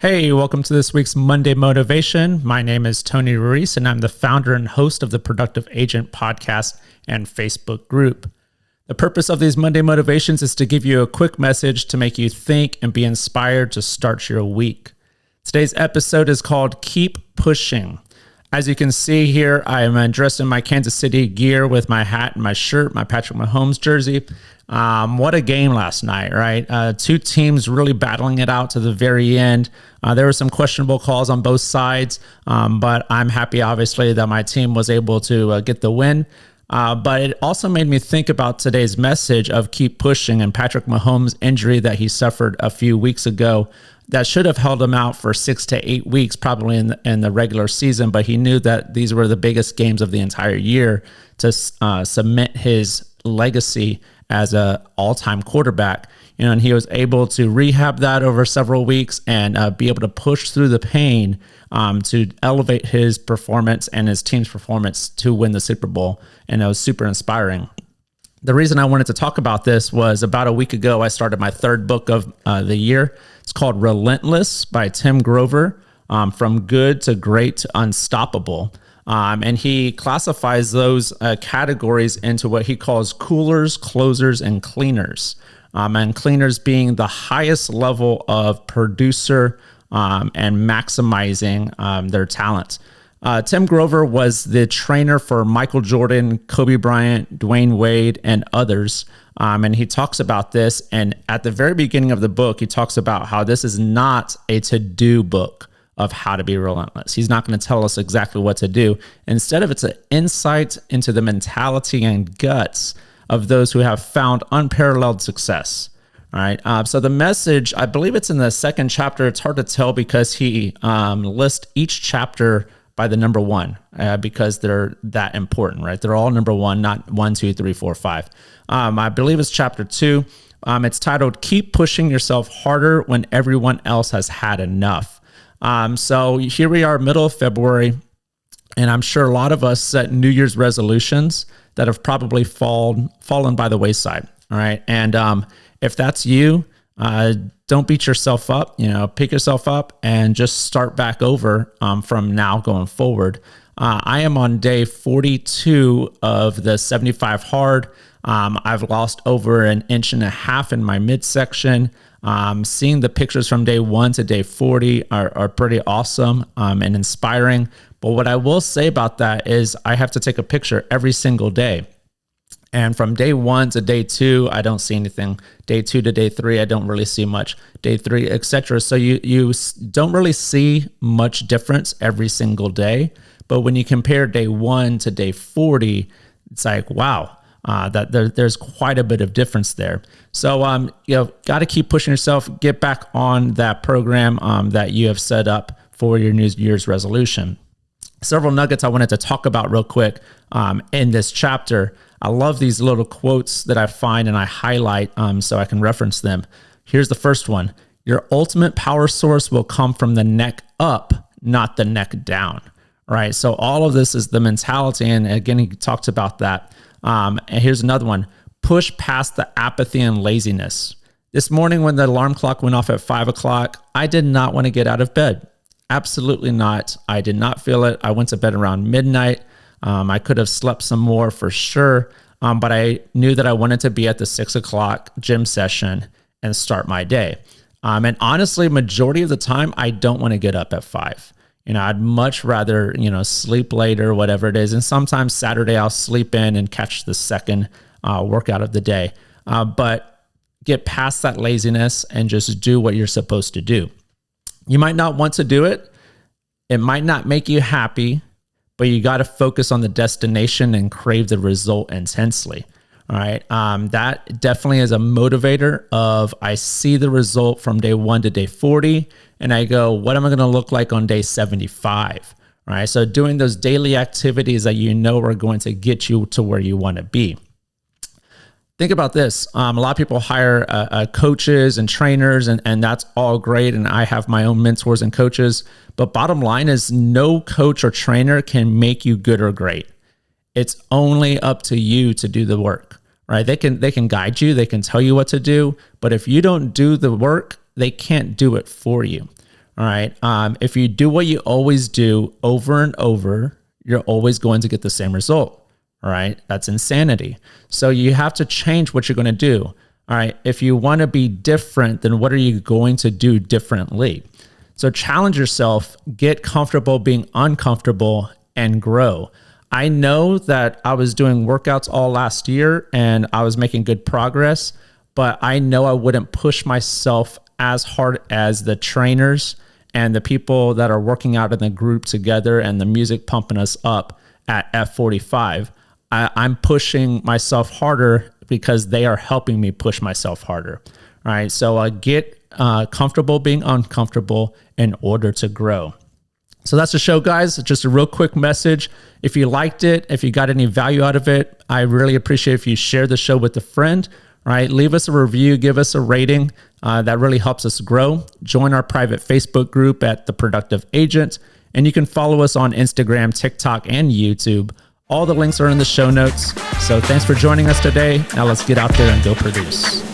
Hey, welcome to this week's Monday Motivation. My name is Tony Ruiz, and I'm the founder and host of the Productive Agent podcast and Facebook group. The purpose of these Monday Motivations is to give you a quick message to make you think and be inspired to start your week. Today's episode is called Keep Pushing. As you can see here, I am dressed in my Kansas City gear with my hat and my shirt, my Patrick Mahomes jersey. What a game last night, right? Two teams really battling it out to the very end. There were some questionable calls on both sides, but I'm happy, obviously, that my team was able to get the win. But it also made me think about today's message of keep pushing and Patrick Mahomes' injury that he suffered a few weeks ago that should have held him out for 6 to 8 weeks, probably in the regular season. But he knew that these were the biggest games of the entire year to cement his legacy as a all-time quarterback. And he was able to rehab that over several weeks and be able to push through the pain to elevate his performance and his team's performance to win the Super Bowl. And it was super inspiring. The reason I wanted to talk about this was about a week ago, I started my third book of the year. It's called Relentless by Tim Grover, From Good to Great to Unstoppable. And he classifies those categories into what he calls coolers, closers, and cleaners. And cleaners being the highest level of producer and maximizing their talent. Tim Grover was the trainer for Michael Jordan, Kobe Bryant, Dwayne Wade, and others. And he talks about this. And at the very beginning of the book, he talks about how this is not a to-do book of how to be relentless. He's not going to tell us exactly what to do. Instead of it's an insight into the mentality and guts of those who have found unparalleled success. All right. So the message, I believe it's in the second chapter. It's hard to tell because he lists each chapter by the number one because they're that important, right? They're all number one, not 1, 2, 3, 4, 5. I believe it's chapter 2. It's titled Keep Pushing Yourself Harder When Everyone Else Has Had Enough. So here we are, middle of February, and I'm sure a lot of us set New Year's resolutions that have probably fallen by the wayside. All right. And if that's you, don't beat yourself up, pick yourself up and just start back over from now going forward. I am on day 42 of the 75 hard. I've lost over 1.5 inches in my midsection. Seeing the pictures from day 1 to day 40 are pretty awesome and inspiring. But what I will say about that is I have to take a picture every single day. And from day 1 to day 2, I don't see anything. Day 2 to day 3, I don't really see much. Day 3, etc. So you don't really see much difference every single day. But when you compare day 1 to day 40, it's like, wow, there's quite a bit of difference there. So, got to keep pushing yourself. Get back on that program that you have set up for your New Year's resolution. Several nuggets I wanted to talk about real quick in this chapter. I love these little quotes that I find and I highlight so I can reference them. Here's the first one. Your ultimate power source will come from the neck up, not the neck down. All right. So all of this is the mentality. And again, he talks about that. And here's another one. Push past the apathy and laziness. This morning when the alarm clock went off at 5 o'clock, I did not want to get out of bed. Absolutely not. I did not feel it. I went to bed around midnight. I could have slept some more for sure, but I knew that I wanted to be at the 6 o'clock gym session and start my day. And honestly, majority of the time, I don't want to get up at 5. I'd much rather, sleep later, whatever it is. And sometimes Saturday I'll sleep in and catch the second workout of the day. But get past that laziness and just do what you're supposed to do. You might not want to do it. It might not make you happy, but you got to focus on the destination and crave the result intensely. All right. That definitely is a motivator of I see the result from day 1 to day 40 and I go, what am I going to look like on day 75? All right. So doing those daily activities that are going to get you to where you want to be. Think about this. A lot of people hire coaches and trainers, and that's all great. And I have my own mentors and coaches. But bottom line is no coach or trainer can make you good or great. It's only up to you to do the work, right? They can guide you. They can tell you what to do. But if you don't do the work, they can't do it for you. All right. If you do what you always do over and over, you're always going to get the same result. All right. That's insanity. So you have to change what you're going to do. All right. If you want to be different, then what are you going to do differently? So challenge yourself, get comfortable being uncomfortable, and grow. I know that I was doing workouts all last year and I was making good progress, but I know I wouldn't push myself as hard as the trainers and the people that are working out in the group together and the music pumping us up at F45. I'm pushing myself harder because they are helping me push myself harder. All right. So get comfortable being uncomfortable in order to grow. So that's the show, guys. Just a real quick message. If you liked it, if you got any value out of it, I really appreciate if you share the show with a friend. All right, leave us a review, give us a rating. That really helps us grow. Join our private Facebook group at The Productive Agent, and you can follow us on Instagram, TikTok, and YouTube. All the links are in the show notes. So thanks for joining us today. Now let's get out there and go produce.